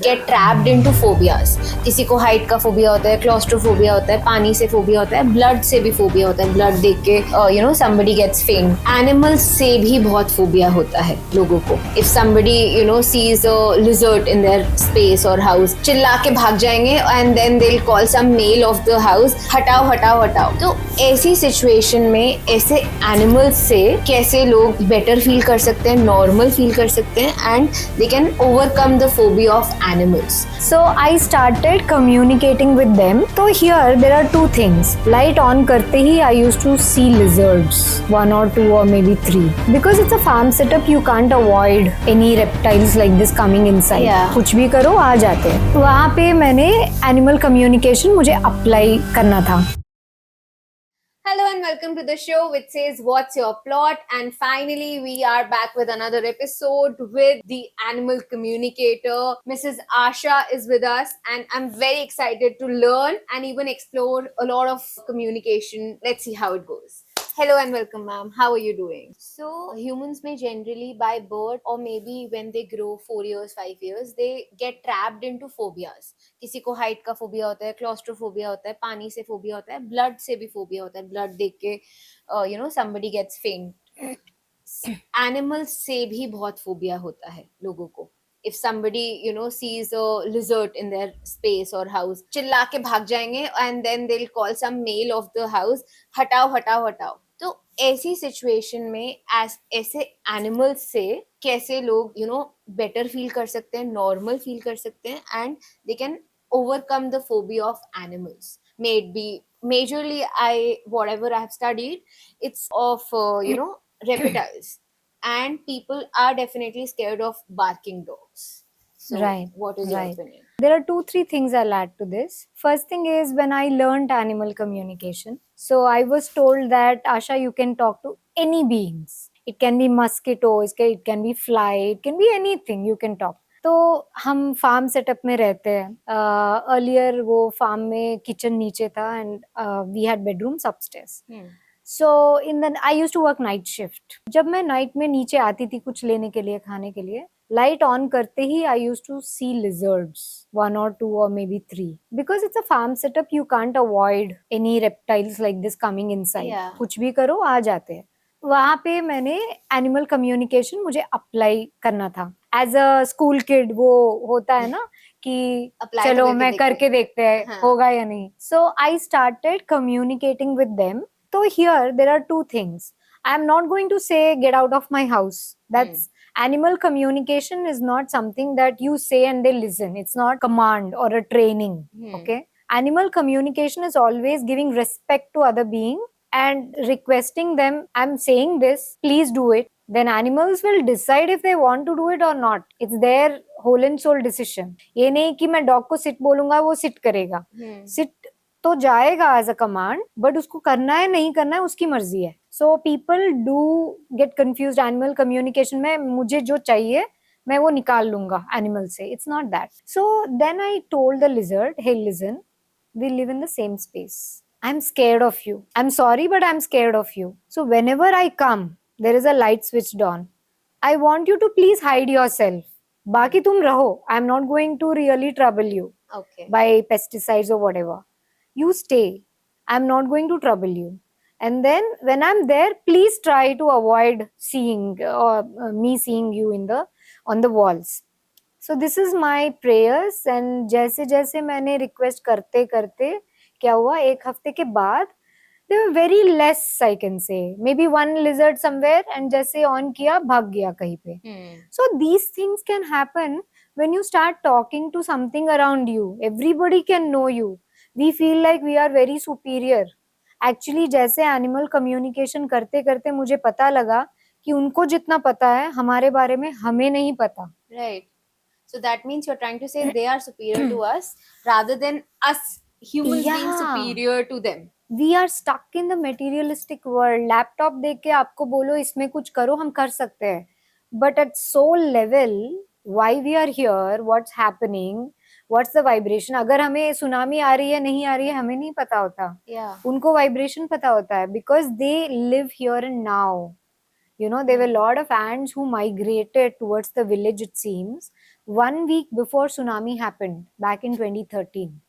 get trapped into phobias. किसी को height का फोबिया होता है, क्लॉस्ट्रोफोबिया होता है, पानी से फोबिया होता है, ब्लड से भी फोबिया होता है, ब्लड देख के somebody gets faint. Animals से भी बहुत फोबिया होता है लोगों को. If somebody sees a lizard in their space or house, चिल्ला के भाग जाएंगे and then they'll call some male of the house, हटाओ हटाओ हटाओ. तो ऐसी सिचुएशन में ऐसे एनिमल्स से कैसे लोग बेटर फील कर सकते हैं, नॉर्मल फील कर सकते हैं, and they can overcome the phobia of animals. So I started communicating with them. So here there are two things. Light on करते ही I used to see lizards, 1 or 2 or maybe 3. Because it's a farm setup, you can't avoid any reptiles like this coming inside. Yeah. कुछ भी करो आ जाते हैं. वहाँ पे मैंने animal communication मुझे apply करना था. Hello and welcome to the show which says what's your plot, and finally we are back with another episode with the animal communicator. Mrs. Asha is with us and I'm very excited to learn and even explore a lot of communication. Let's see how it goes. Hello and welcome, ma'am. How are you doing? So humans may generally by birth or maybe when they grow 4 years, 5 years, they get trapped into phobias. किसी को height का phobia होता है, claustrophobia होता है, पानी से phobia होता है, ब्लड से भी फोबिया होता है, ब्लड देख के somebody gets faint. एनिमल्स से भी बहुत फोबिया होता है लोगों को. If somebody sees a lizard in their space or house, चिल्ला के भाग जाएंगे and then they'll call some male of the house, हटाओ हटाओ हटाओ. तो ऐसी सिचुएशन में ऐसे एनिमल्स से कैसे लोग बेटर फील कर सकते हैं, नॉर्मल फील कर सकते हैं, and they can overcome the phobia of animals. May it be majorly whatever I have studied, it's of reptiles, and people are definitely scared of barking dogs. So Right, what is your right. opinion? There are 2-3 things I'll add to this. First thing is when I learned animal communication. So I was told that Asha, you can talk to any beings. It can be mosquito, it can be fly, it can be anything you can talk. तो हम farm setup में रहते हैं. Earlier वो farm में kitchen नीचे था and we had bedrooms upstairs. So I used to work night shift. जब मैं नाइट में नीचे आती थी कुछ लेने के लिए, खाने के लिए, लाइट ऑन करते ही I used to see lizards, 1 or 2 or maybe 3. Because it's a farm setup, you can't avoid any reptiles like this coming inside. Yeah. कुछ भी करो आ जाते हैं. वहाँ पे मैंने एनिमल कम्युनिकेशन मुझे अप्लाई करना था. एज अ स्कूल किड वो होता है ना कि Apply चलो तो मैं करके देखते हैं हाँ. होगा या नहीं. So I started communicating with them. तो here there are 2 things. I am not going to say get out of my house. That's animal communication is not something that you say and they listen. It's not command or a training. Okay. Animal communication is always giving respect to other being and requesting them, I'm saying this, please do it. Then animals will decide if they want to do it or not. It's their whole and soul decision. ये नहीं कि मैं dog को seat बोलूंगा वो seat करेगा. Seat तो जाएगा एज अ कमांड, बट उसको करना है नहीं करना है उसकी मर्जी है. So people do get confused. Animal communication में मुझे जो चाहिए मैं वो निकाल लूंगा एनिमल से. It's not that. So then I told the lizard, hey listen, we live in the same space. I'm scared of you. I'm sorry, but I'm scared of you. So whenever I come, there is a light switched on. I want you to please hide yourself. बाकी तुम रहो. I'm not going to really trouble you. Okay. By pesticides or whatever. You stay. I'm not going to trouble you. And then when I'm there, please try to avoid seeing me seeing you on the walls. So this is my prayers. And जैसे जैसे मैंने request करते करते क्या हुआ, एक हफ्ते के बाद there were very less, I can say, maybe one lizard somewhere, and जैसे ऑन किया भाग गया कहीं पे. So these things can happen when you start talking to something around you. Everybody can know you. We feel like we are very superior. Actually जैसे animal communication करते करते मुझे पता लगा कि उनको जितना पता है हमारे बारे में हमें नहीं पता. Right. So that means you're trying to say they are superior to us rather than us humans being superior to them. We are stuck in the materialistic world. Laptop देख के आपको बोलो इसमें कुछ करो, हम कर सकते हैं. But at soul level, why we are here, what's happening, what's the vibration. अगर हमें सुनामी आ रही है नहीं आ रही है हमें नहीं पता होता. उनको वाइब्रेशन पता होता है because they live here and now. You know, there were a lot of ants who migrated towards the village, it seems. 1 week before tsunami happened back in 2013.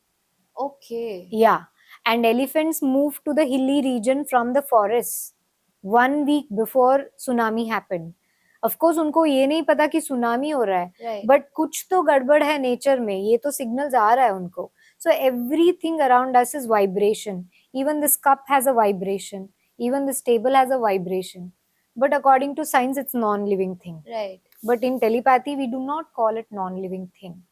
Okay. Yeah, and elephants moved to the hilly region from the forests 1 week before tsunami happened. Of course, उनको ये नहीं पता कि tsunami हो रहा है, Right. but कुछ तो गड़बड़ है नेचर में, ये तो सिग्नल्स आ रहा है उनको. So everything around us is vibration. Even this cup has a vibration. Even this table has a vibration. But according to science, it's non-living thing. Right. But in telepathy, we do not call it non-living thing.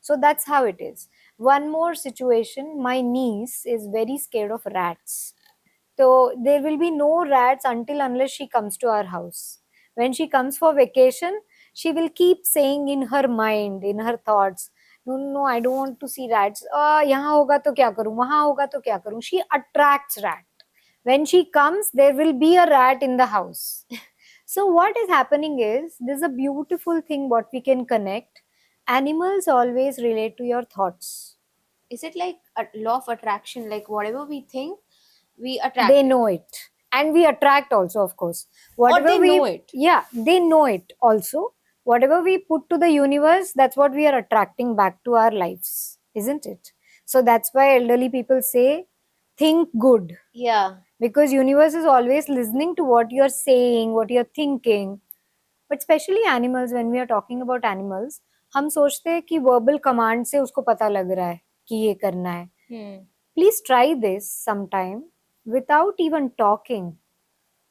So that's how it is. One more situation, my niece is very scared of rats. So there will be no rats until unless she comes to our house. When she comes for vacation, she will keep saying in her mind, in her thoughts, no, no, I don't want to see rats. यहाँ होगा तो क्या करूँ, वहाँ होगा तो क्या करूँ. She attracts rat. When she comes, there will be a rat in the house. So what is happening is, there's a beautiful thing what we can connect. Animals always relate to your thoughts. Is it like a law of attraction? Like whatever we think, we attract. They it? know it, and we attract also, of course. they we know it. Yeah, they know it also. Whatever we put to the universe, that's what we are attracting back to our lives, isn't it? So that's why elderly people say, think good, Yeah. because universe is always listening to what you're saying, what you're thinking. But especially animals, when we are talking about animals, हम सोचते हैं कि verbal command से उसको पता लग रहा है कि ये करना है. Please try this sometime without even talking.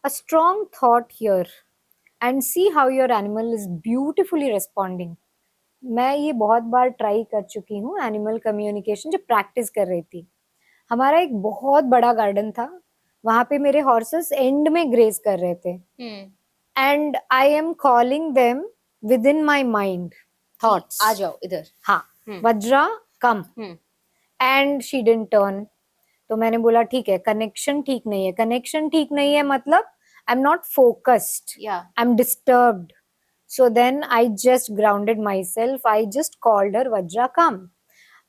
A strong thought here and see how your animal is beautifully responding. मैं ये बहुत बार ट्राई कर चुकी हूँ एनिमल कम्युनिकेशन जब प्रैक्टिस कर रही थी. हमारा एक बहुत बड़ा गार्डन था, वहां पे मेरे हॉर्सेस एंड में ग्रेज कर रहे थे, and I am calling them with in my mind thoughts, आ जाओ इधर. हाँ, Vajra come, and she didn't turn. तो मैंने बोला ठीक है, कनेक्शन ठीक नहीं है. कनेक्शन ठीक नहीं है मतलब आई am not focused, Yeah. I am disturbed. So then I just grounded myself. I just called her Vajra, come.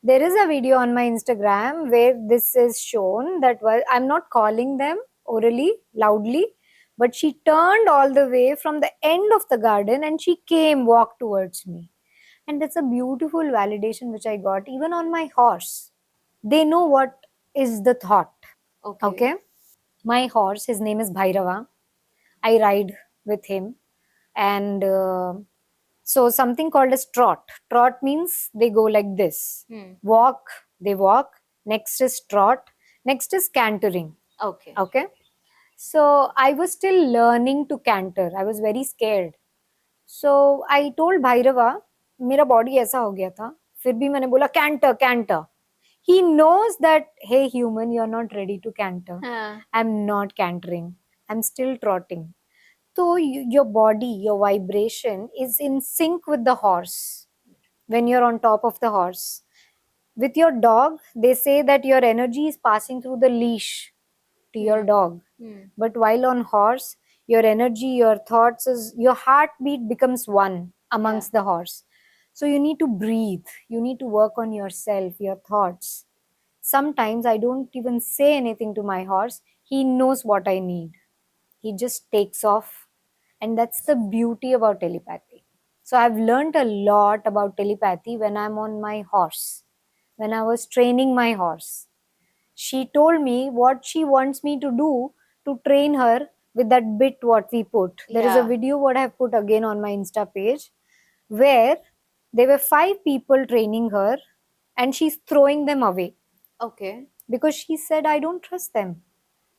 There is a video on my Instagram where this is shown that I'm not calling them orally, loudly, but she turned all the way from the end of the garden and she came, walked towards me. And that's a beautiful validation which I got even on my horse. They know what is the thought. Okay. My horse, his name is Bhairava. I ride with him. And so something called as trot. Trot means they go like this. Walk, they walk. Next is trot. Next is cantering. Okay. So I was still learning to canter. I was very scared. So I told Bhairava, मेरा body ऐसा हो गया था, फिर भी मैंने बोला canter, canter. He knows that, hey human, you're not ready to canter. I'm not cantering. I'm still trotting. So your body, your vibration is in sync with the horse when you're on top of the horse. With your dog, they say that your energy is passing through the leash to your dog. But while on horse, your energy, your thoughts, your heartbeat becomes one amongst the horse. So you need to breathe. You need to work on yourself, your thoughts. Sometimes I don't even say anything to my horse. He knows what I need. He just takes off. And that's the beauty about telepathy. So I've learned a lot about telepathy when I'm on my horse, when I was training my horse. She told me what she wants me to do to train her with that bit what we put. There is a video what I have put again on my Insta page where there were 5 people training her and she's throwing them away. Okay. Because she said, I don't trust them.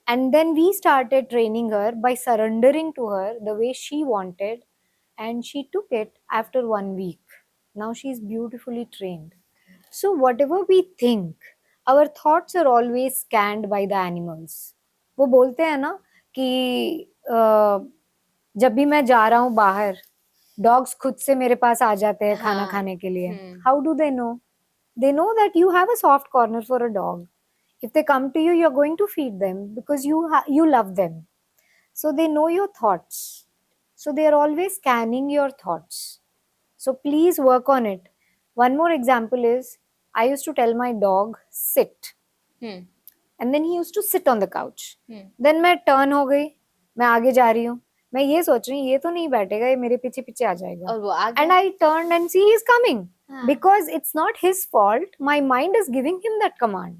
And then we started training her by surrendering to her the way she wanted. And she took it after 1 week. Now she's beautifully trained. So whatever we think, our thoughts are always scanned by the animals. वो बोलते हैं ना कि जब भी मैं जा रहा हूँ बाहर, डॉग्स खुद से मेरे पास आ जाते हैं खाना खाने के लिए. How do they know? They know that you have a soft corner for a dog. If they come to you, you're going to feed them because you love them. So they know your thoughts. So they are always scanning your thoughts. So please work on it. One more example is, I used to tell my dog, sit. And then he used to sit on the couch. Then मैं turn हो गई, मैं आगे जा रही हूँ. मैं ये सोच रही हूँ ये तो नहीं बैठेगा, ये मेरे पीछे पीछे आ जाएगा. और वो आ And गया. I turned and see he's coming. हाँ. Because it's not his fault. My mind is giving him that command.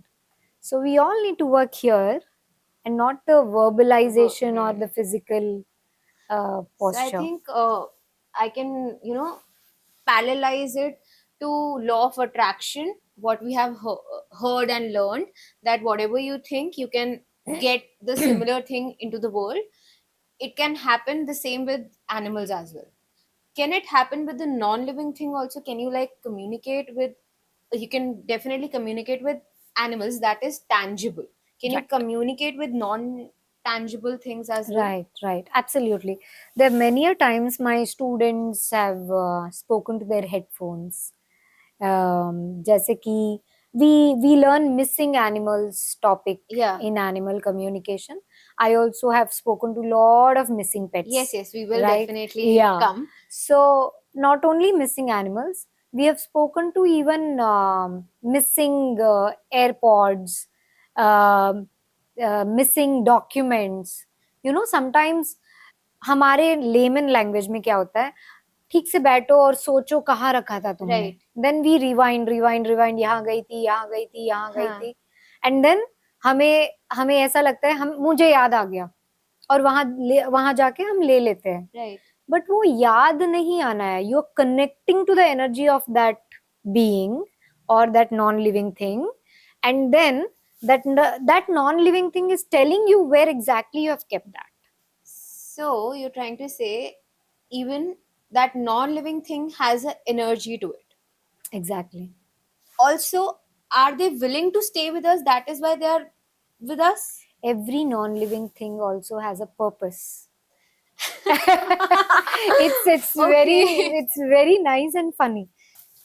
So we all need to work here and not the verbalization or the physical So I posture. think I can, parallelize it to law of attraction, what we have heard and learned, that whatever you think, you can get the similar thing into the world. It can happen the same with animals as well. Can it happen with the non-living thing also? Can you like communicate with, you can definitely communicate with animals that is tangible. Can you Right. communicate with non-tangible things as well? Right. Absolutely. There are many a times my students have spoken to their headphones. जैसे कि we learn missing animals topic Yeah. in animal communication. I also have spoken to lot of missing pets. Yes, we will Right? definitely Yeah. come. So not only missing animals, we have spoken to even missing AirPods, missing documents. Sometimes हमारे layman language में क्या होता है, ठीक से बैठो और सोचो कहाँ रखा था तुमने. Right. देन वी रिवाइंड, यहाँ गई थी, यहाँ गई थी, यहाँ गई हाँ. थी. एंड देन हमें ऐसा लगता है हम मुझे याद आ गया और वहां जाके हम ले लेते हैं. Right. बट वो याद नहीं आना है. You are connecting to the energy of that being और that non living thing, and then that non-living thing is telling you where exactly you have kept that. So you're trying to say even that non-living thing has an energy to it. Exactly. Also, are they willing to stay with us? That is why they are with us. Every non-living thing also has a purpose. it's very nice and funny.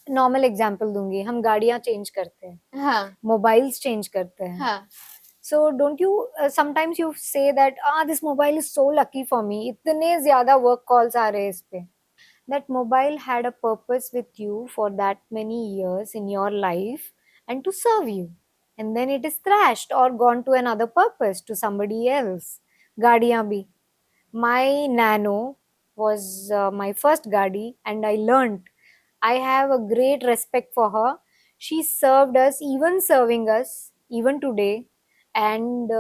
Normal example दूंगी. हम गाड़ियां change करते हैं, हाँ. Mobiles change करते हैं. हाँ. So don't you sometimes you say that this mobile is so lucky for me, इतने ज्यादा work calls आ रहे हैं इस पे. That mobile had a purpose with you for that many years in your life and to serve you, and then it is thrashed or gone to another purpose to somebody else. गाड़ियां भी. My Nano was my first gadi, and I learned. I have a great respect for her. She served us, even serving us, even today. And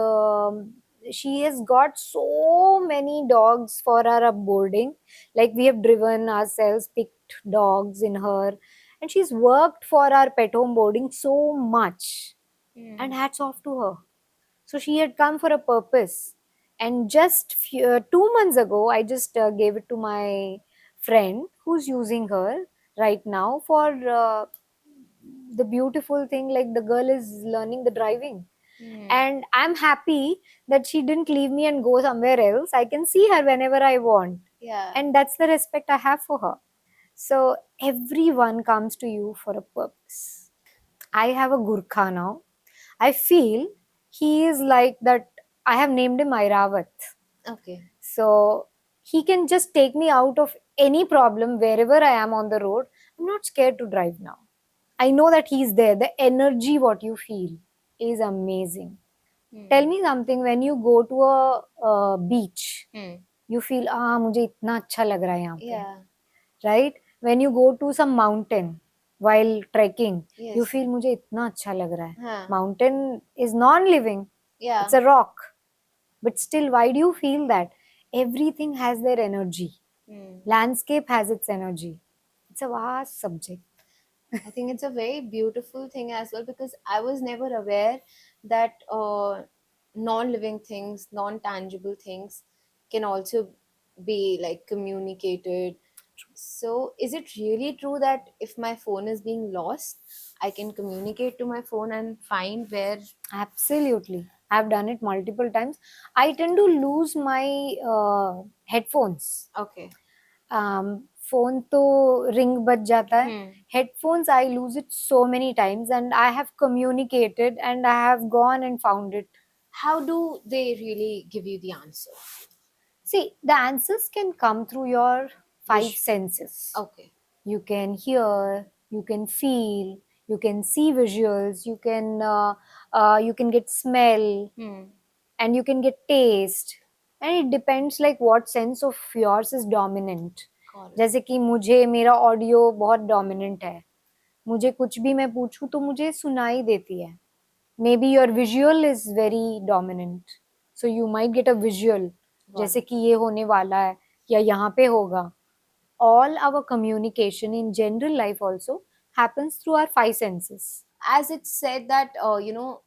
she has got so many dogs for our upboarding. Like we have driven ourselves, picked dogs in her. And she's worked for our pet home boarding so much. And hats off to her. So she had come for a purpose. And just 2 months ago, I just gave it to my friend who's using her right now for the beautiful thing, like the girl is learning the driving. And I'm happy that she didn't leave me and go somewhere else. I can see her whenever I want. Yeah. And that's the respect I have for her. So everyone comes to you for a purpose. I have a Gurkha now. I feel he is like that. I have named him Airavat. Okay. So he can just take me out of any problem wherever I am on the road. I'm not scared to drive now. I know that he's there. The energy, what you feel, is amazing. Tell me something, when you go to a beach, you feel, मुझे इतना अच्छा लग रहा है यहाँ पे. Yeah. Right? When you go to some mountain while trekking, Yes. you feel मुझे इतना अच्छा लग रहा है. हाँ. Mountain is non-living. Yeah. It's a rock. But still, why do you feel that? Everything has their energy. Landscape has its energy. It's a vast subject. I think it's a very beautiful thing as well, because I was never aware that non-living things, non-tangible things can also be like communicated. So is it really true that if my phone is being lost, I can communicate to my phone and find where? Absolutely. I've done it multiple times. I tend to lose my headphones. Okay. Phone to ring बज जाता है. Headphones, I lose it so many times, and I have communicated and I have gone and found it. How do they really give you the answer? See, the answers can come through your five senses. Okay. You can hear, you can feel, you can see visuals, you can get smell, and you can get taste. and it depends like what sense of yours is dominant. Correct. जैसे कि मुझे मेरा audio बहुत dominant है, मुझे कुछ भी मैं पूछूं तो मुझे सुनाई देती है. May be your visual is very dominant, so you might get a visual, जैसे कि ये होने वाला है या यहाँ पे होगा. All our communication in general life also happens through our five senses. As it's said that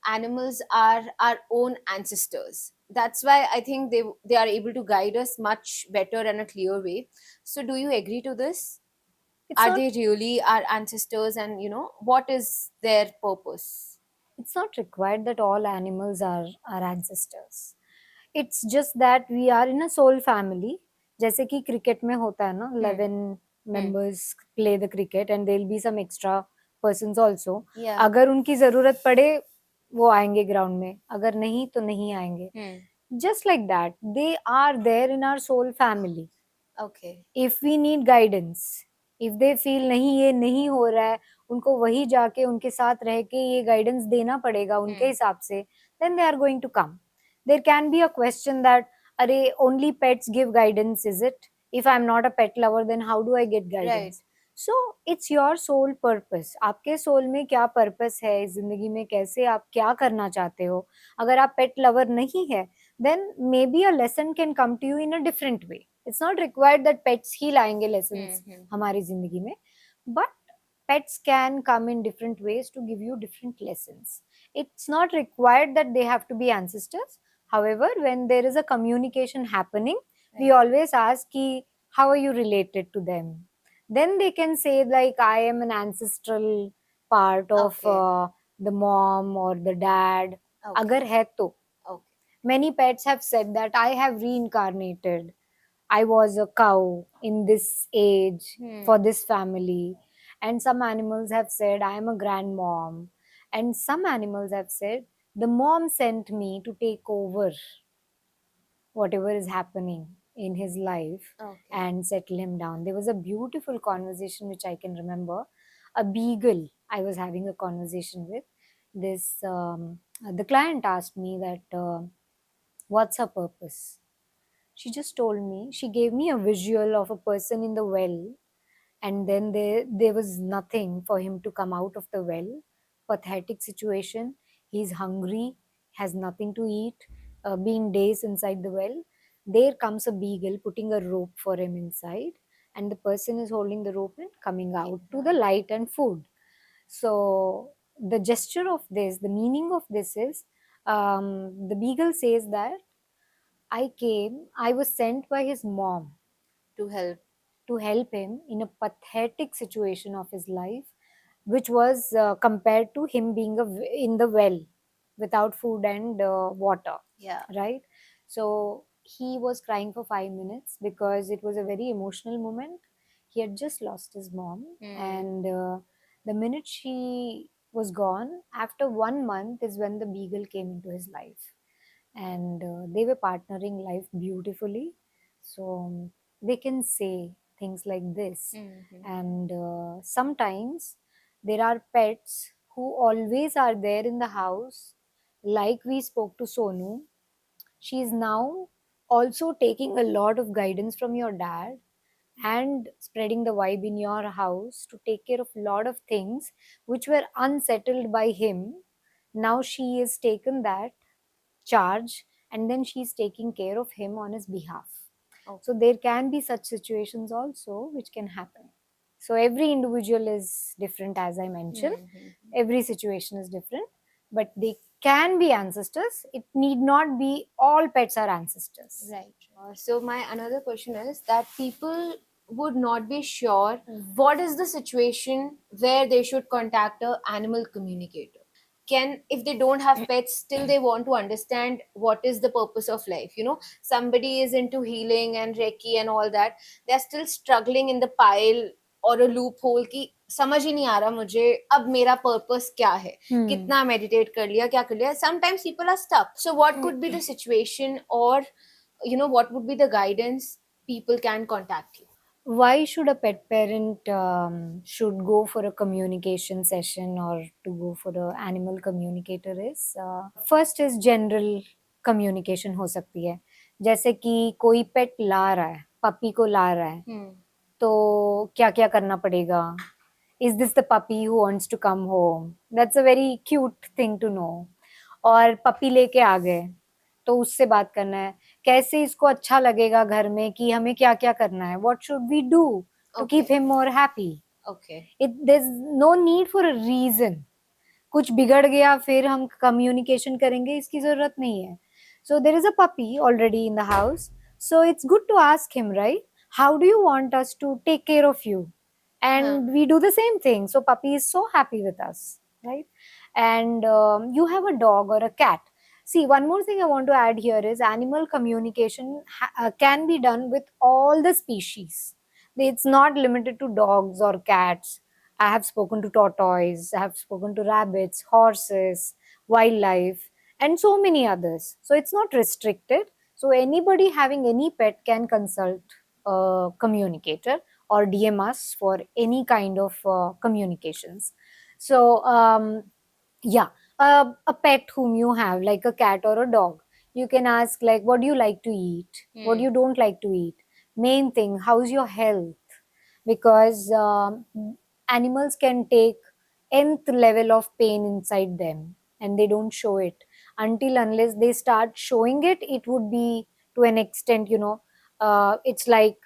animals are our own ancestors. That's why I think they are able to guide us much better in a clear way. So do you agree to this? It's Are not, they really our ancestors, and what is their purpose? it's not required that all animals are our ancestors. It's just that we are in a soul family. जैसे कि cricket में होता है ना, 11 members play the cricket and there'll be some extra persons also. Yeah. अगर उनकी जरूरत पड़े वो आएंगे ग्राउंड में, अगर नहीं तो नहीं आएंगे. Just like that, they are there in our soul family. Okay. If we need guidance, if they feel नहीं ये नहीं हो रहा है, उनको वही जाके उनके साथ रह के ये गाइडेंस देना पड़ेगा उनके हिसाब से, then they are going to come. There can be a question that अरे only pets give guidance, is it? If I'm not a pet lover, then how do I get guidance? So it's your soul purpose. आपके soul में क्या purpose है इस जिंदगी में, कैसे आप क्या करना चाहते हो. अगर आप पेट लवर नहीं है, then maybe a lesson can come to you in a different way. It's not required that pets ही लाएंगे lessons हमारी जिंदगी में, but pets can come in different ways to give you different lessons. It's not required that they have to be ancestors. However, when there is a communication happening, we always ask ki, how are you related to them? Then they can say like, I am an ancestral part of the mom or the dad. Agar hai to. Many pets have said that I have reincarnated. I was a cow in this age for this family. And some animals have said, I am a grandmom. And some animals have said, the mom sent me to take over whatever is happening in his life and settle him down. There was a beautiful conversation which I can remember. A beagle I was having a conversation with. The client asked me that, what's her purpose? She just told me, she gave me a visual of a person in the well, and then there was nothing for him to come out of the well. Pathetic situation. He's hungry, has nothing to eat, being days inside the well. There comes a beagle putting a rope for him inside, and the person is holding the rope and coming out to the light and food. So the gesture of this, the meaning of this is, the beagle says that I was sent by his mom To help him in a pathetic situation of his life, which was compared to him being in the well without food and water. Yeah. Right? So he was crying for 5 minutes because it was a very emotional moment. He had just lost his mom, and the minute she was gone, after 1 month, is when the beagle came into his life, and they were partnering life beautifully. So they can say things like this. And sometimes there are pets who always are there in the house, like we spoke to Sonu. She is now also taking a lot of guidance from your dad and spreading the vibe in your house to take care of a lot of things which were unsettled by him. Now she has taken that charge, and then she's taking care of him on his behalf. So there can be such situations also which can happen. So every individual is different, as I mentioned. Every situation is different, but they can be ancestors. It need not be all pets are ancestors. Right. So my another question is that people would not be sure what is the situation where they should contact a animal communicator. Can, if they don't have pets, still they want to understand what is the purpose of life. Somebody is into healing and Reiki and all that. They're still struggling in the pile और loop hole की समझ ही नहीं आ रहा मुझे अब मेरा purpose क्या है, कितना मेडिटेट कर लिया, क्या कर लिया. Sometimes people are stuck. So what could be the situation, or what would be the guidance people can contact you? Why should a pet parent should go for a communication session or to go for a animal communicator is, first is general communication हो सकती है, जैसे कि कोई पेट ला रहा है, puppy को ला रहा है, Hmm. तो क्या क्या करना पड़ेगा? Is this the puppy who wants to come home? That's a very cute thing to know. और पपी लेके आ गए तो उससे बात करना है, कैसे इसको अच्छा लगेगा घर में, कि हमें क्या क्या करना है, what should we do to Okay. Keep him more happy. Okay. It there is no need for a reason. कुछ बिगड़ गया फिर हम कम्युनिकेशन करेंगे, इसकी जरूरत नहीं है. So there is a puppy already in the house, so it's good to ask him, right, how do you want us to take care of you, Huh. and we do the same thing. So puppy is so happy with us, right? And you have a dog or a cat. See, one more thing I want to add here is animal communication can be done with all the species. It's not limited to dogs or cats. I have spoken to tortoise, I have spoken to rabbits, horses, wildlife, and so many others. So it's not restricted. So anybody having any pet can consult a communicator or DM us for any kind of communications. So yeah, a pet whom you have, like a cat or a dog, you can ask like, what do you like to eat? What Hmm. you don't like to eat? Main thing, how's your health? Because animals can take nth level of pain inside them and they don't show it. Until unless they start showing it, it would be to an extent, it's like,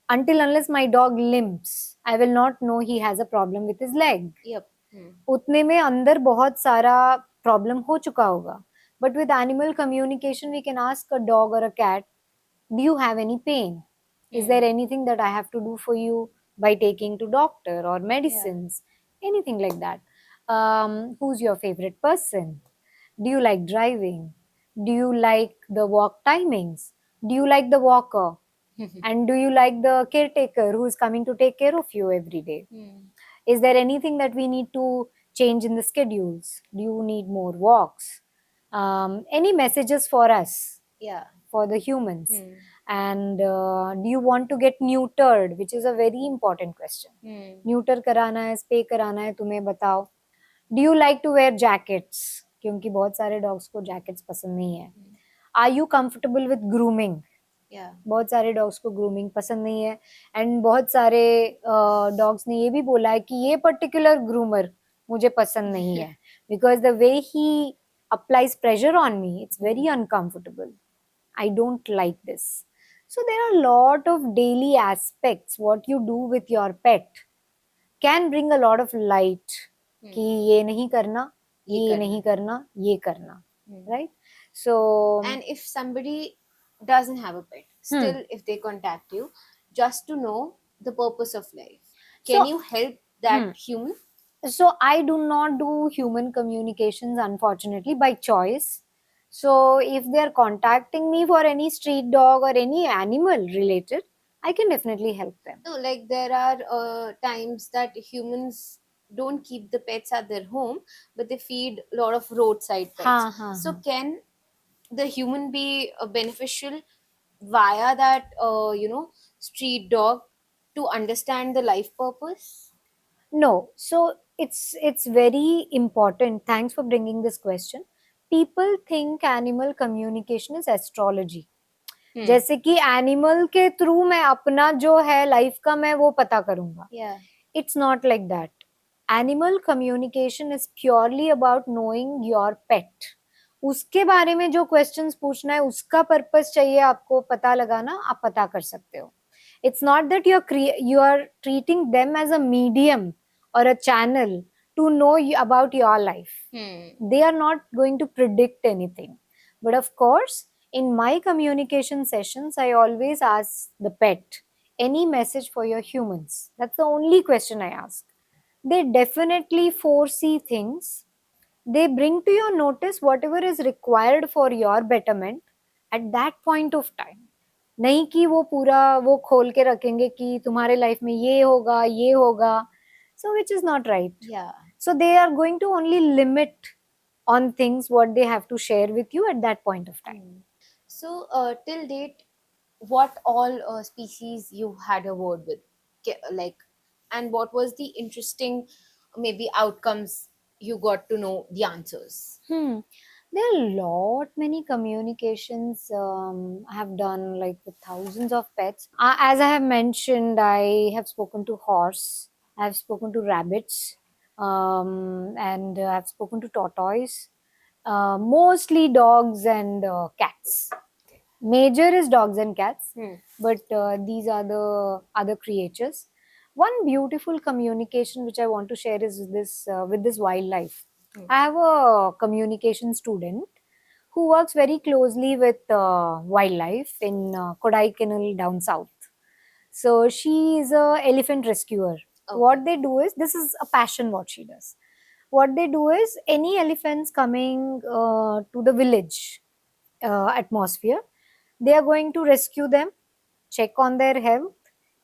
until unless my dog limps, I will not know he has a problem with his leg. Yep. Hmm. उतने में अंदर बहुत सारा problem हो चुका होगा. But with animal communication we can ask a dog और a cat, do you have any pain? Is Hmm. there anything that I have to do for you by taking to doctor or Yeah. medicines? Anything like that. Who's your favorite person? Do you like driving? Do you like the walk timings? Do you like the walker? And do you like the caretaker who is coming to take care of you every day? Hmm. Is there anything that we need to change in the schedules? Do you need more walks? Any messages for us, Yeah. for the humans? Hmm. And do you want to get neutered, which is a very important question. Hmm. Neuter कराना है, spay कराना है, तुम्हें बताओ. Do you like to wear jackets? क्योंकि बहुत सारे dogs को जैकेट्स पसंद नहीं है. Are you comfortable with grooming? Yeah. बहुत सारे डॉग्स को ग्रूमिंग पसंद नहीं है. एंड बहुत सारे डॉग्स ने ये भी बोला है कि ये पर्टिकुलर ग्रूमर मुझे पसंद नहीं है, because the way he applies pressure on me, it's very uncomfortable. I don't like this. So there are a lot of daily aspects what you do with your pet can bring a lot of light. कि Hmm. ये नहीं करना, ये ये करना. नहीं करना, ये करना, Hmm. right? So And if somebody doesn't have a pet, still if they contact you just to know the purpose of life, can So- you help that human? so I do not do human communications, unfortunately, by choice. So if they are contacting me for any street dog or any animal related, I can definitely help them. No, like there are times that humans don't keep the pets at their home, but they feed a lot of roadside pets. So can the human be beneficial via that street dog to understand the life purpose? No. So it's very important. Thanks for bringing this question. People think animal communication is astrology. जैसे कि animal के through मैं अपना जो है life का मैं वो पता करूंगा. Yeah. It's not like that. Animal communication is purely about knowing your pet. उसके बारे में जो क्वेश्चंस पूछना है, उसका पर्पस चाहिए आपको पता लगाना, आप पता कर सकते हो. It's not that you are treating them as a medium or a channel to know about your life. They are not going to predict anything. But of course, in my communication sessions, I always ask the pet, any message for your humans? That's the only question I ask. They definitely foresee things. They bring to your notice whatever is required for your betterment at that point of time. नहीं कि वो पूरा वो खोल के रखेंगे कि तुम्हारे लाइफ में ये होगा, ये होगा. So which is not right. Yeah. So they are going to only limit on things what they have to share with you at that point of time. So till date, what all species you had a word with, like, and what was the interesting maybe outcomes you got to know the answers? There are a lot many communications I have done, like with thousands of pets. As I have mentioned, I have spoken to horse, I have spoken to rabbits, and I've spoken to tortoise. Mostly dogs and cats. Major is dogs and cats, Hmm. but these are the other creatures. One beautiful communication which I want to share is this with this wildlife. Hmm. I have a communication student who works very closely with wildlife in Kodaikanal down south. So she is a elephant rescuer. Okay. What they do is, this is a passion what she does. What they do is, any elephants coming to the village atmosphere, they are going to rescue them, check on their health.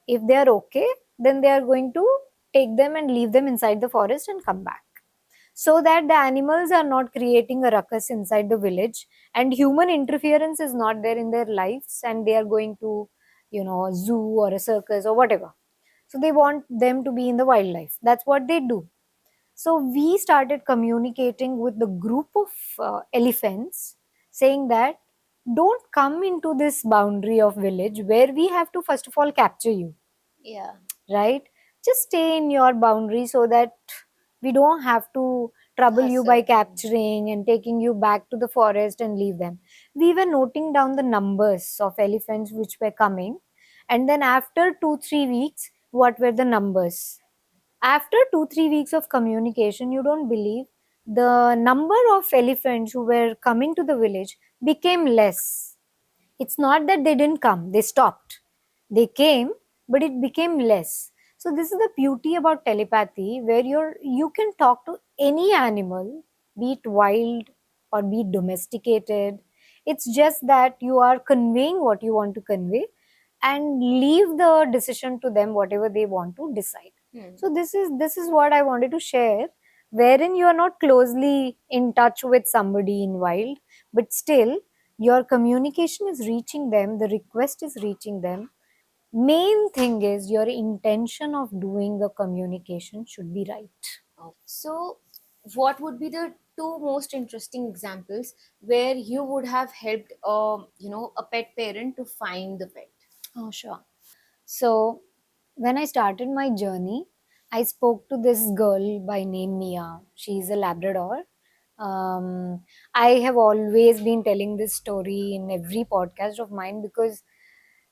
If they are okay, then they are going to take them and leave them inside the forest and come back, so that the animals are not creating a ruckus inside the village and human interference is not there in their lives, and they are going to, zoo or a circus or whatever. So they want them to be in the wildlife. That's what they do. So we started communicating with the group of elephants, saying that don't come into this boundary of village where we have to first of all capture you, Yeah. right? Just stay in your boundary so that we don't have to trouble you by Hustle. capturing and taking you back to the forest and leave them. We were noting down the numbers of elephants which were coming, and then after 2 3 weeks, what were the numbers? After 2 3 weeks of communication, you don't believe, the number of elephants who were coming to the village became less. It's not that they didn't come, they stopped. They came, but it became less. So this is the beauty about telepathy, where you can talk to any animal, be it wild or be it domesticated. It's just that you are conveying what you want to convey and leave the decision to them, whatever they want to decide. Hmm. So this is what I wanted to share, wherein you are not closely in touch with somebody in wild, but still your communication is reaching them, the request is reaching them. Main thing is your intention of doing the communication should be right. So, what would be the two most interesting examples where you would have helped, a pet parent to find the pet? Oh, sure. So, when I started my journey, I spoke to this girl by name Mia. She's a Labrador. Um, I have always been telling this story in every podcast of mine because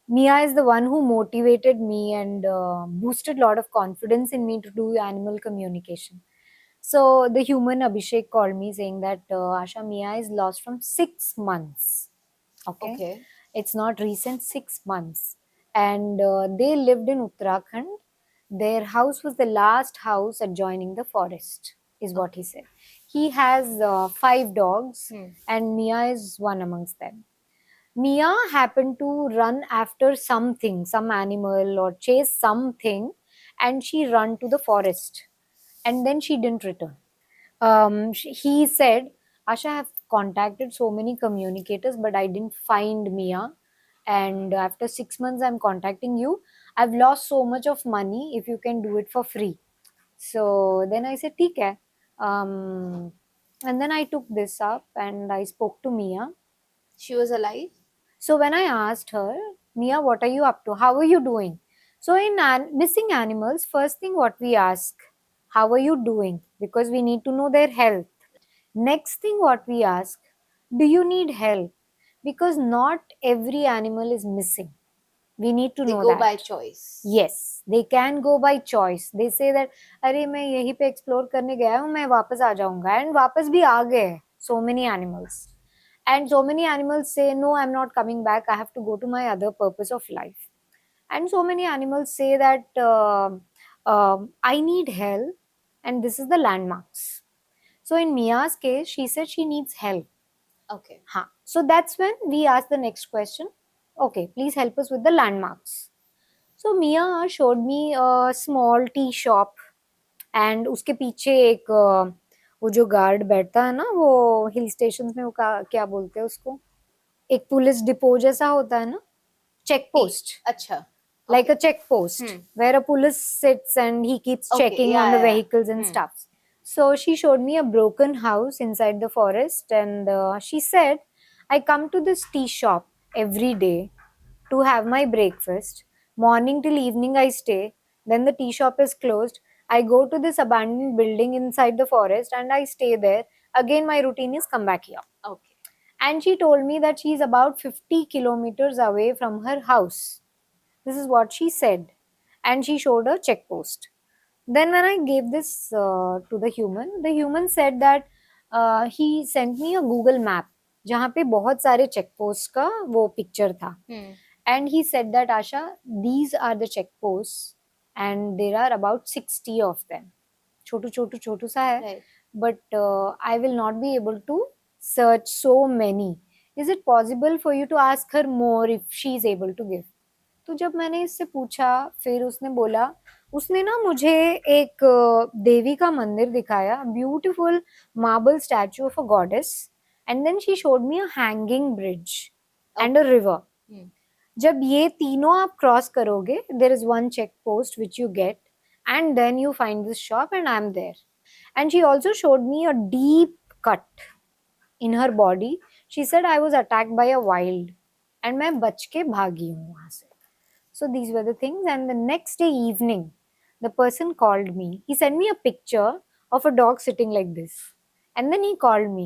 Mia is the one who motivated me and boosted a lot of confidence in me to do animal communication. So the human Abhishek called me saying that Asha, Mia is lost from 6 months. Okay, Okay. it's not recent, 6 months, and they lived in Uttarakhand. Their house was the last house adjoining the forest, is what he said. He has 5 dogs, Hmm. and Mia is one amongst them. Mia happened to run after something, some animal, or chase something, and she ran to the forest, and then she didn't return. He said, Asha, I have contacted so many communicators, but I didn't find Mia. And after 6 months, I'm contacting you. I've lost so much of money if you can do it for free. So then I said, ठीक है. And then I took this up and I spoke to Mia. She was alive? So when I asked her, Mia, what are you up to? How are you doing? So in missing animals, first thing what we ask, how are you doing? Because we need to know their health. Next thing what we ask, do you need help? Because not every animal is missing. We need to They know go that. by choice. Yes, they can go by choice. They say that अरे मैं यहीं पे explore करने गया हूँ, मैं वापस आ जाऊंगा, and वापस भी आ गए. So many animals. And so many animals say, no, I'm not coming back. I have to go to my other purpose of life. And so many animals say that I need help, and this is the landmarks. So in Mia's case, she said she needs help. Okay. Huh. So that's when we ask the next question. Okay, please help us with the landmarks. So Mia showed me a small tea shop, and उसके पीछे एक वो जो guard बैठता है ना, वो hill station में, वो क्या बोलते हैं उसको, एक पुलिस डिपो जैसा होता है ना, check post, Acha. like a check post where a police sits and he keeps Okay, checking yeah, on the yeah. vehicles and stuff. So she showed me a broken house inside the forest, and she said, I come to this tea shop every day to have my breakfast. Morning till evening, I stay. Then the tea shop is closed. I go to this abandoned building inside the forest and I stay there. Again, my routine is come back here. Okay. And she told me that she's about 50 kilometers away from her house. This is what she said. And she showed a check post. Then when I gave this to the human said that he sent me a Google map जहाँ पे बहुत सारे check post का वो picture था. And he said that, Asha, these are the check posts and there are about 60 of them. छोटू छोटू छोटू सा है. Right. But I will not be able to search so many. Is it possible for you to ask her more if she is able to give? तो जब मैंने इससे पूछा, फिर उसने बोला, उसने ना मुझे एक देवी का मंदिर दिखाया, beautiful marble statue of a goddess, and then she showed me a hanging bridge and a river. जब ये तीनों आप क्रॉस करोगे, there is one check post which you get, and then you find this shop and I am there. And she also showed me a deep cut in her body. She said I was attacked by a wild, and मैं बच के भागी हूँ वहां से. So these were the things. And the next day evening, the person called me. He sent me a picture of a dog sitting like this. And then he called me.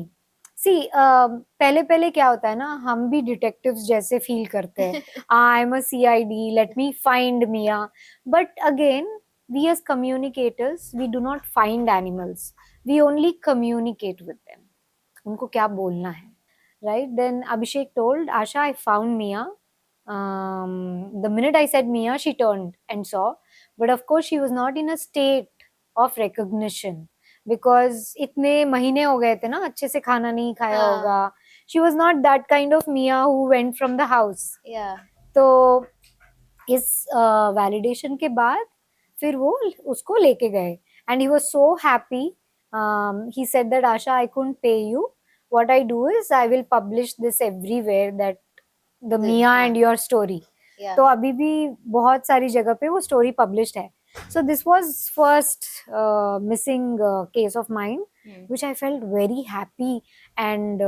See, पहले पहले क्या होता है ना, हम भी detectives जैसे feel करते हैं. I am a CID, let me find Mia. But again, we as communicators, we do not find animals. We only communicate with them. उनको क्या बोलना है, right? Then Abhishek told, Asha, I found Mia. The minute I said Mia, she turned and saw. But of course, she was not in a state of recognition because इतने महीने हो गए थे ना, अच्छे से खाना नहीं खाया हाँ. होगा. She was not that kind of Mia who went from the house. Yeah. तो इस वैलिडेशन के बाद फिर वो उसको लेके गए, and he was so happy. He said that, Asha, I couldn't pay you. What I do is I will publish this everywhere, that the Mia हाँ. and your story. Yeah. तो अभी भी बहुत सारी जगह पे वो स्टोरी पब्लिश्ड है. So this was first missing case of mine, which I felt very happy, and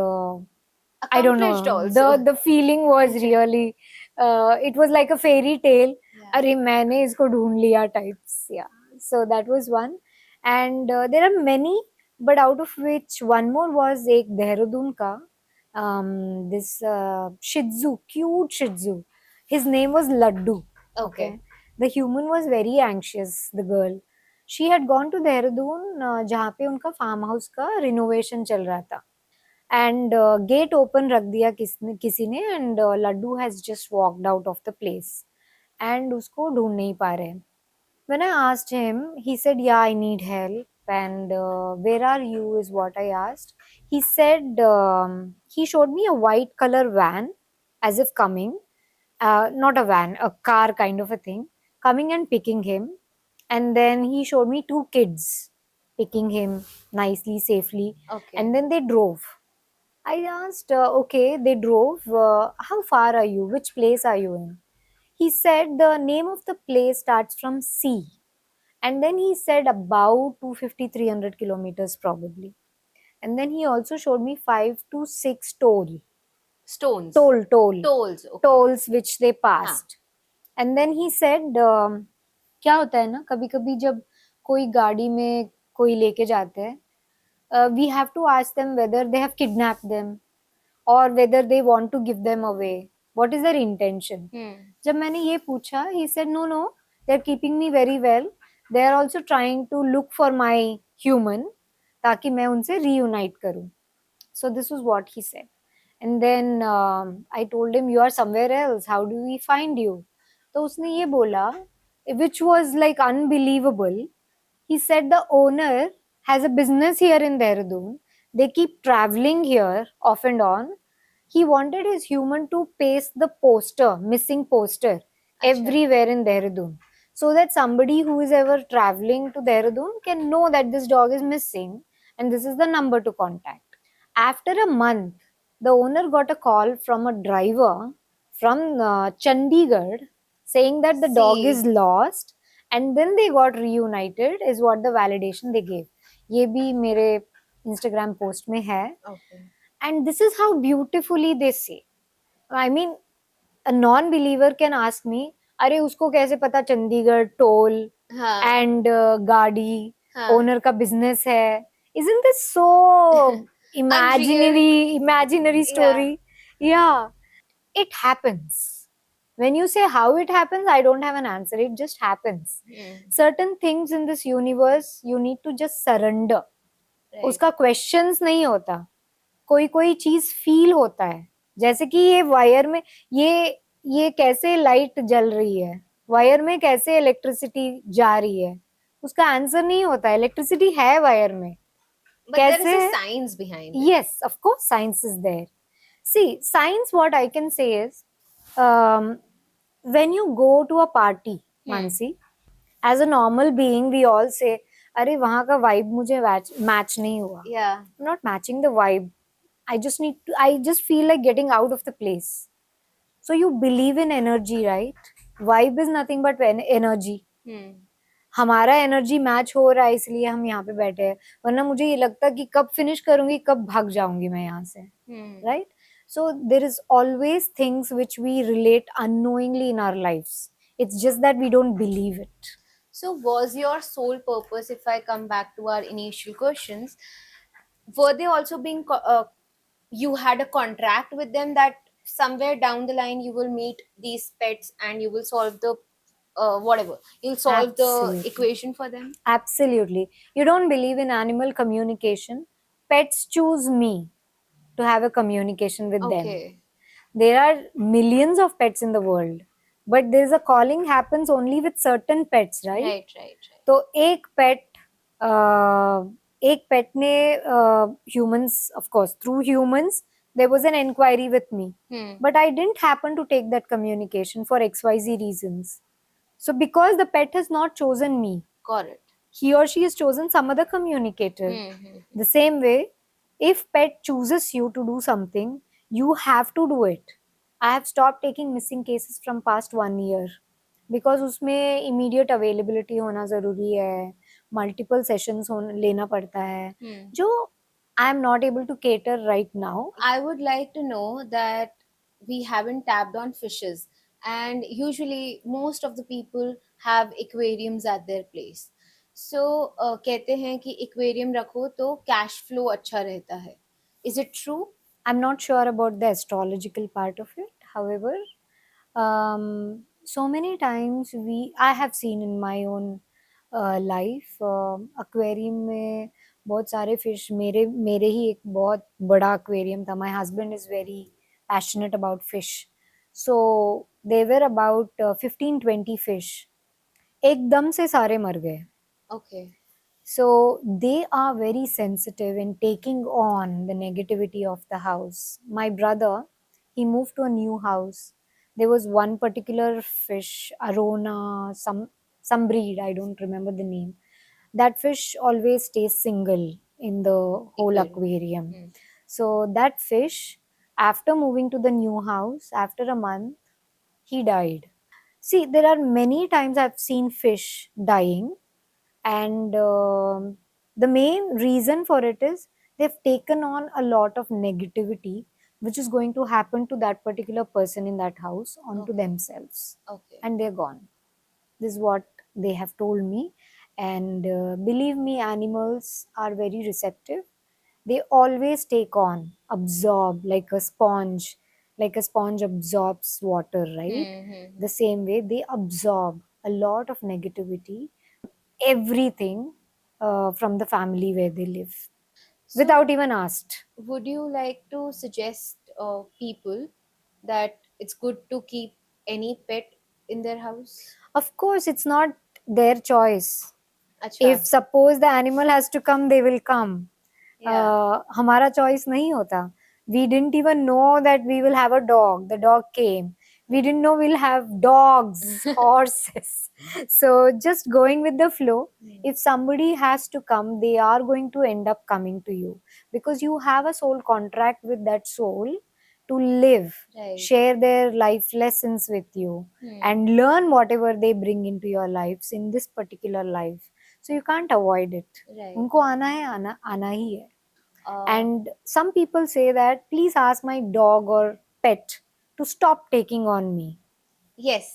I don't know, Accomplished also. the feeling was really it was like a fairy tale. Yeah. अरे मैंने इसको ढूंढ लिया types. Yeah, so that was one. And there are many, but out of which one more was एक देहरादून का, this Shih Tzu, cute Shih Tzu. His name was Laddu. Okay. The human was very anxious, the girl. She had gone to Dehradun जहाँ पे उनका farm house का renovation चल रहा था. And gate open रख दिया किसी ने, and Laddu has just walked out of the place. And उसको ढूंढ नहीं पा रहे. When I asked him, he said, yeah, I need help. And where are you is what I asked. He said, he showed me a white color van as if coming, not a van, a car kind of a thing, coming and picking him. And then he showed me two kids picking him nicely, safely. Okay. And then they drove. I asked, okay, they drove. How far are you? Which place are you in? He said the name of the place starts from C. And then he said about 250, 300 kilometers probably. And then he also showed me 5 to 6 Stones. tolls, Okay. tolls which they passed. And then he said, क्या होता है ना, कभी कभी जब कोई गाड़ी में कोई लेके जाते हैं, we have to ask them whether they have kidnapped them or whether they want to give them away. What is their intention? जब मैंने ये पूछा, he said, no, they're keeping me very well. They are also trying to look for my human, ताकि मैं उनसे reunite करूं. So this was what he said. And then I told him, you are somewhere else. How do we find you? तो उसने ये बोला, which was like unbelievable. He said the owner has a business here in Dehradun. They keep traveling here off and on. He wanted his human to paste the poster, missing poster, everywhere in Dehradun, so that somebody who is ever traveling to Dehradun can know that this dog is missing and this is the number to contact. After a month, the owner got a call from a driver from Chandigarh saying that the dog See. is lost, and then they got reunited, is what the validation they gave. ये भी मेरे Instagram post में है. Okay. And this is how beautifully they say. I mean, a non-believer can ask me, अरे उसको कैसे पता Chandigarh toll हाँ. एंड गाड़ी हाँ. ओनर का बिजनेस है. Isn't this so Unreal. imaginary Yeah. story? Yeah, it happens. When you say how it happens, I don't have an answer. It just happens. Certain things in this universe, you need to just surrender. Right. उसका questions नहीं होता. कोई कोई चीज feel होता है. जैसे कि ये वायर में ये कैसे लाइट जल रही है, वायर में कैसे इलेक्ट्रिसिटी जा रही है, उसका आंसर नहीं होता. इलेक्ट्रिसिटी है वायर में. But there is कैसे? a science behind it. Yes, of course, science is there. See, science, what I can say is, when you go to a party, Mansi, as a normal being, we all say, अरे वहाँ का vibe मुझे match नहीं हुआ. Yeah. I'm not matching the vibe. I just feel like getting out of the place. So you believe in energy, right? Vibe is nothing but energy. हमारा energy match हो रहा है इसलिए हम यहाँ पे बैठे हैं, वरना मुझे ये लगता कि कब फिनिश करूंगी, कब भाग जाऊंगी मैं यहाँ से. Right. So there is always things which we relate unknowingly in our lives. It's just that we don't believe it. So was your sole purpose, if I come back to our initial questions, were they also being you had a contract with them that somewhere down the line you will meet these pets and you will solve the whatever, you'll solve the Absolutely. equation for them? Absolutely. You don't believe in animal communication. Pets choose me to have a communication with them. Okay. There are millions of pets in the world, but there's a calling happens only with certain pets, right? Right. तो एक पेट ने humans, of course, through humans there was an inquiry with me, but I didn't happen to take that communication for XYZ reasons. So because the pet has not chosen me, Got it. he or she has chosen some other communicator. The same way, if pet chooses you to do something, you have to do it. I have stopped taking missing cases from past 1 year because उसमें immediate availability होना जरूरी है, multiple sessions लेना पड़ता है, जो I am not able to cater right now. I would like to know that we haven't tapped on fishes, and usually most of the people have aquariums at their place. So कहते हैं कि aquarium रखो तो cash flow अच्छा रहता है. Is it true? I'm not sure about the astrological part of it. However, so many times I have seen in my own life, aquarium में बहुत सारे fish, मेरे ही एक बहुत बड़ा aquarium था. My husband is very passionate about fish. So there were about 15-20 fish. एकदम से सारे मर गए. Okay. So they are very sensitive in taking on the negativity of the house. My brother, he moved to a new house. There was one particular fish, Arona, some breed, I don't remember the name. That fish always stays single in the whole aquarium. So that fish, after moving to the new house, after a month, he died. See, there are many times I've seen fish dying, and the main reason for it is they've taken on a lot of negativity which is going to happen to that particular person in that house onto themselves. Okay. And they're gone. This is what they have told me. And believe me, animals are very receptive. They always take on, absorb like a sponge absorbs water, right? The same way they absorb a lot of negativity, everything from the family where they live, without even asked. Would you like to suggest people that it's good to keep any pet in their house? Of course, it's not their choice. Acha. If suppose the animal has to come, they will come. हमारा choice नहीं होता. We didn't even know that we will have a dog. The dog came. We didn't know we'll have dogs, horses. So just going with the flow. If somebody has to come, they are going to end up coming to you because you have a soul contract with that soul to live, Right. share their life lessons with you, and learn whatever they bring into your lives in this particular life. So you can't avoid it. Right. उनको आना है, आना ही है. Uh, And some people say that please ask my dog or pet to stop taking on me. yes.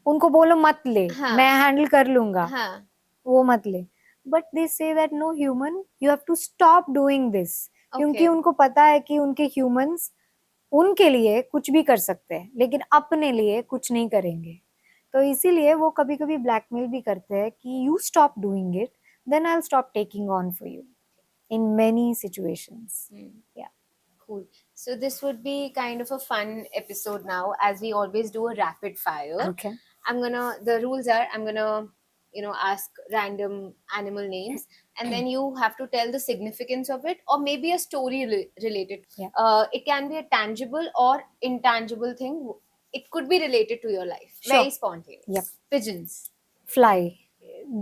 उनको बोलो मत ले, हाँ. मैं हैंडल कर लूंगा, हाँ. वो मत ले. But they say that no human, you have to stop doing this. क्योंकि Okay. उनको पता है कि उनके humans उनके लिए कुछ भी कर सकते हैं, लेकिन अपने लिए कुछ नहीं करेंगे. तो इसीलिए वो कभी कभी ब्लैकमेल भी करते हैं कि you stop doing it, then I will stop taking on for you in many situations. Hmm. Yeah. Cool. So this would be kind of a fun episode now, as we always do a rapid fire. Okay. The rules are, I'm gonna, ask random animal names, and then you have to tell the significance of it, or maybe a story related. Yeah. It can be a tangible or intangible thing. It could be related to your life. Sure. Very spontaneous. Yep. Pigeons. Fly.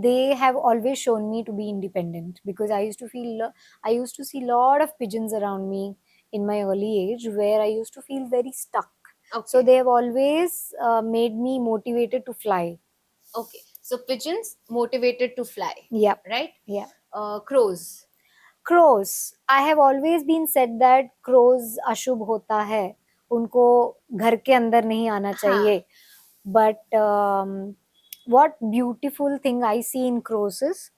They have always shown me to be independent because I used to see a lot of pigeons around me in my early age where I used to feel very stuck. Okay. So they have always made me motivated to fly. Okay. So pigeons motivated to fly. Yeah. Right? Yeah. Crows. Crows. I have always been said that crows अशुभ होता है, उनको घर के अंदर नहीं आना चाहिए. But what beautiful thing I see in crows is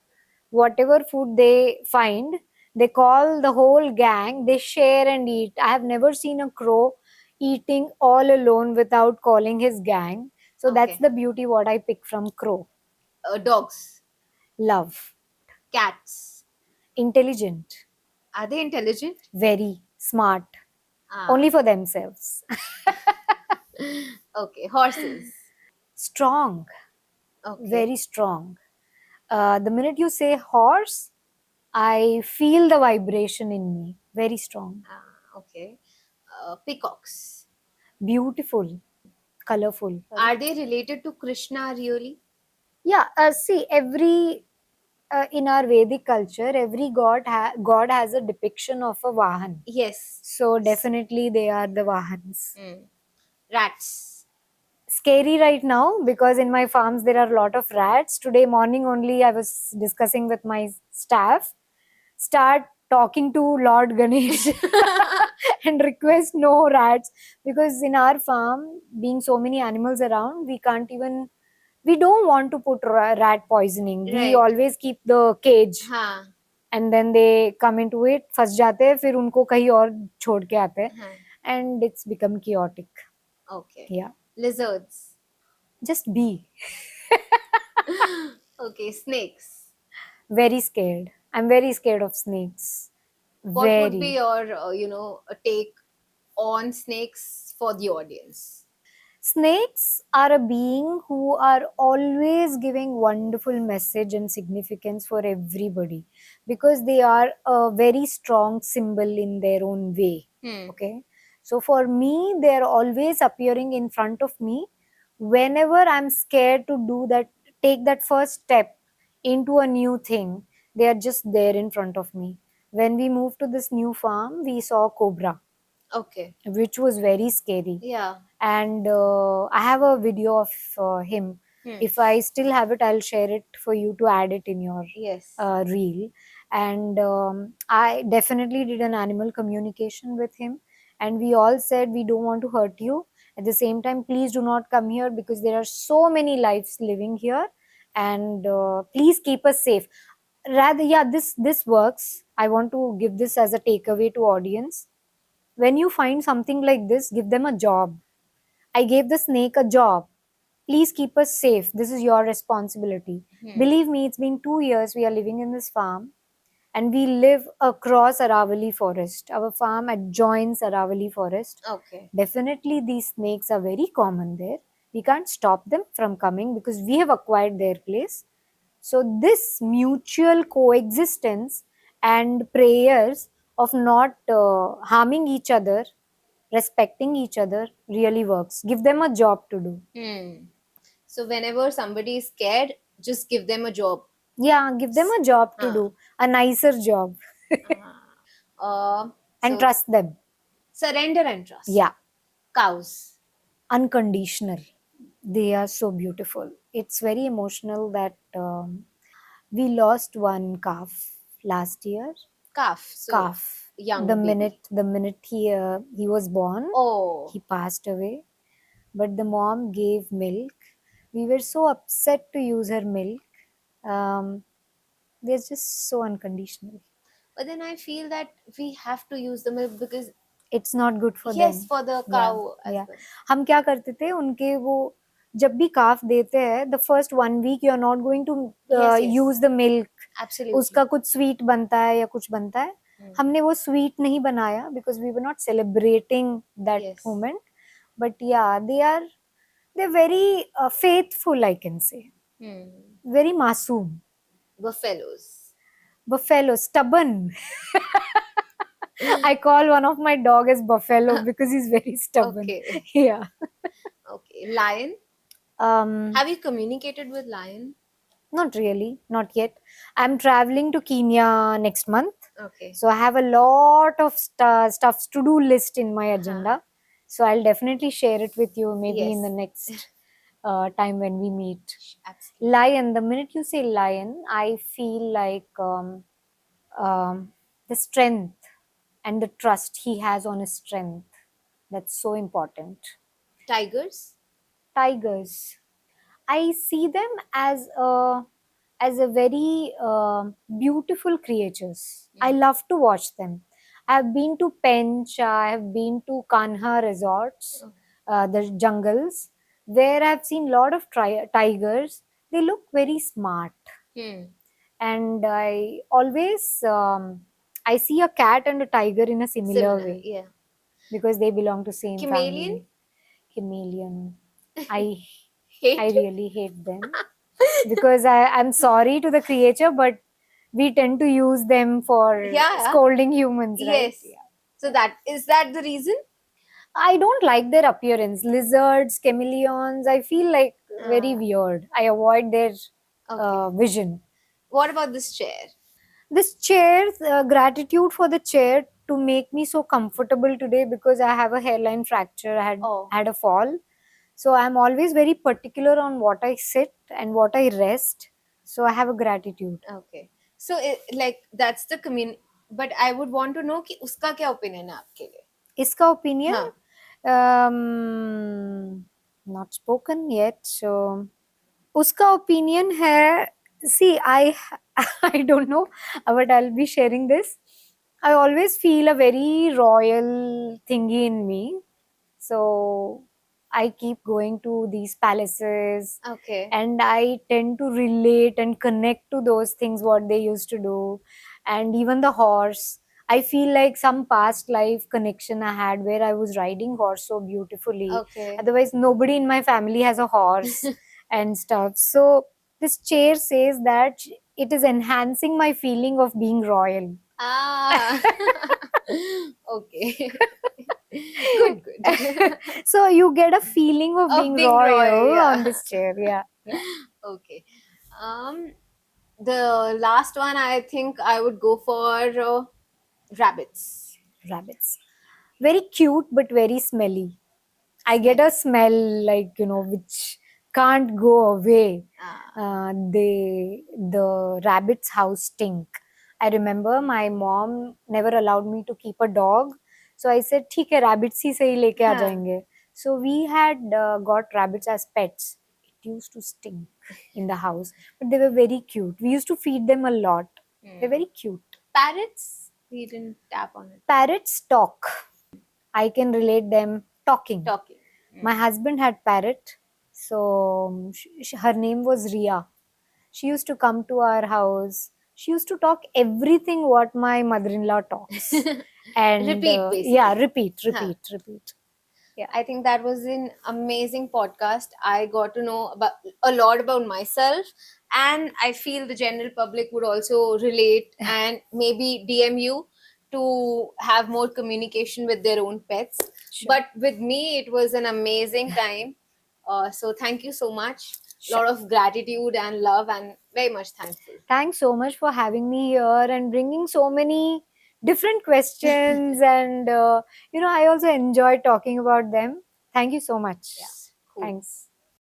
whatever food they find, they call the whole gang, they share and eat. I have never seen a crow eating all alone without calling his gang. So that's Okay. the beauty what I pick from crow. Dogs. Love. Cats. Intelligent. Are they intelligent? Very smart. Ah. Only for themselves. Okay. Horses. Strong. Okay. Very strong. The minute you say horse, I feel the vibration in me. Very strong. Okay. Peacocks. Beautiful. Colorful. Are they related to Krishna really? Yeah. See, every in our Vedic culture, every god has a depiction of a Vahan. Yes. So definitely they are the Vahans. Rats. Scary right now because in my farms there are a lot of rats. Today morning only I was discussing with my staff, start talking to Lord Ganesh and request no rats, because in our farm, being so many animals around, we don't want to put rat poisoning. We Right. always keep the cage. हाँ. And then they come into it, फंस जाते हैं, फिर उनको कहीं और छोड़ के आते हैं. हाँ. And it's become chaotic. Okay. Yeah. Lizards. Just be. Okay. Snakes. Very scared. I'm very scared of snakes. What would be your, a take on snakes for the audience? Snakes are a being who are always giving wonderful message and significance for everybody because they are a very strong symbol in their own way. Okay. So for me, they are always appearing in front of me whenever I'm scared to take that first step into a new thing. They are just there in front of me. When we moved to this new farm, we saw a cobra. Okay. Which was very scary. Yeah. And I have a video of him. If I still have it, I'll share it for you to add it in your reel. And I definitely did an animal communication with him, and we all said we don't want to hurt you. At the same time, please do not come here because there are so many lives living here, and please keep us safe. Rather, yeah, this works. I want to give this as a takeaway to audience. When you find something like this, give them a job. I gave the snake a job. Please keep us safe. This is your responsibility. Believe me, it's been 2 years we are living in this farm, and we live across Aravali forest. Our farm adjoins Aravali forest. Okay. Definitely these snakes are very common there. We can't stop them from coming because we have acquired their place. So this mutual coexistence and prayers of not harming each other, respecting each other really works. Give them a job to do. So whenever somebody is scared, just give them a job. Yeah, give them a job to do, a nicer job. And trust them. Surrender and trust. Yeah. Cows. Unconditional. They are so beautiful. It's very emotional that We lost one calf last year. Calf. So Calf. young The baby. minute he was born, Oh. he passed away. But the mom gave milk. We were so upset to use her milk. Um, they're just so unconditional. But then I feel that we have to use the milk because It's not good for yes, them. for the Yeah, cow as yeah. well. हम क्या करते थे उनके वो जब भी काफ देते हैं the first 1 week you are not going to Yes, yes. Use the milk Absolutely. उसका कुछ स्वीट बनता है या कुछ बनता है Hmm. हमने वो स्वीट नहीं बनाया because we were not celebrating that Yes. Moment but yeah they are very faithful I can say Hmm. Very मासूम Buffaloes. buffalo stubborn I call one of my dog as buffalo because he's very stubborn. Okay. Yeah. Okay. Lion. Um, Have you communicated with lion? not really, not yet. I'm traveling to Kenya next month, Okay. so I have a lot of stuffs to do list in my agenda. So I'll definitely share it with you maybe in the Yes. next time when we meet. Absolutely. Lion. The minute you say lion, I feel like the strength and the trust he has on his strength. That's so important. Tigers. Tigers. I see them as a very beautiful creatures. I love to watch them. I have been to Pench, I have been to Kanha resorts, the jungles, where I have seen a lot of tigers. They look very smart, Hmm. and I always I see a cat and a tiger in a similar way Yeah. because they belong to same Chameleon. family. Chameleon. I Hate. really hate them because I'm sorry to the creature, but we tend to use them for Yeah. scolding humans, right? Yes. So that the reason? I don't like their appearance. Lizards, chameleons, I feel like very Ah. weird. I avoid their Okay. vision. What about this chair? This chair, gratitude for the chair to make me so comfortable today because I have a hairline fracture. I Oh. had a fall. So I'm always very particular on what I sit and what I rest. So I have a gratitude. Okay. So like that's the but I would want to know कि उसका क्या opinion है आपके लिए? इसका opinion हाँ. not spoken yet. So उसका opinion है. See, I don't know, but I'll be sharing this. I always feel a very royal thingy in me. So I keep going to these palaces Okay. and I tend to relate and connect to those things what they used to do. And even the horse, I feel like some past life connection I had where I was riding horse so beautifully. Okay. Otherwise, nobody in my family has a horse and stuff. So this chair says that it is enhancing my feeling of being royal. Ah. Okay. Good. So you get a feeling of being royal yeah. on this chair. Yeah. Okay. The last one I think I would go for rabbits. Rabbits. Very cute but very smelly. I get a smell like, which can't go away. The rabbit's house stink. I remember my mom never allowed me to keep a dog. So I said, ठीक है, rabbits ही सही लेके आ हाँ. जाएंगे. So we had got rabbits as pets. It used to stink in the house, but they were very cute. We used to feed them a lot. They're very cute. Parrots? We didn't tap on it. Parrots talk. I can relate them talking. My husband had parrot. So her name was Ria. She used to come to our house. She used to talk everything what my mother-in-law talks. And Repeat, basically. Yeah, repeat. Yeah, I think that was an amazing podcast. I got to know about a lot about myself, and I feel the general public would also relate and maybe DM you to have more communication with their own pets. Sure. But with me, it was an amazing time. So thank you so much. A lot of gratitude and love, and very much thankful. Thanks so much for having me here and bringing so many different questions. And I also enjoy talking about them. Thank you so much. Yeah, cool. Thanks.